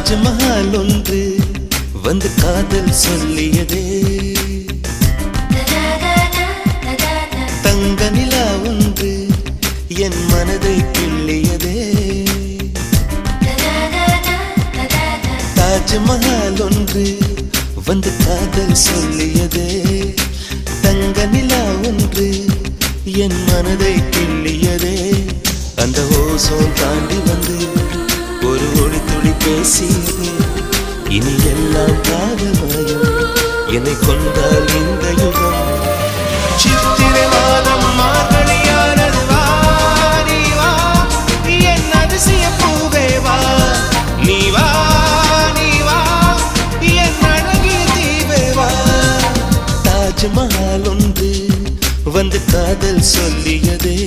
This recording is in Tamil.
தாஜ்மஹால் ஒன்று வந்து காதல் சொல்லியதே, தங்க நிலா ஒன்று என் மனதை கிள்ளியதே. தாஜ்மஹால் ஒன்று வந்து காதல் சொல்லியதே, தங்க நிலா ஒன்று என் மனதை கிள்ளியதே. அந்த ஓசோன் தாண்டி வந்து ஒரு ஒளி துளி பேசியதே, இனி எல்லாம் காதல் மாயம், என்னை கொண்டால் இந்த யுகம். சித்திரை மாதம் மார்கழியானது, வா நீ வா என் அதிசய பூவே வா, நீ வா நீ வா என் அழகிய தீவே வா. தாஜ்மஹால் ஒன்று வந்து காதல் சொல்லியதே.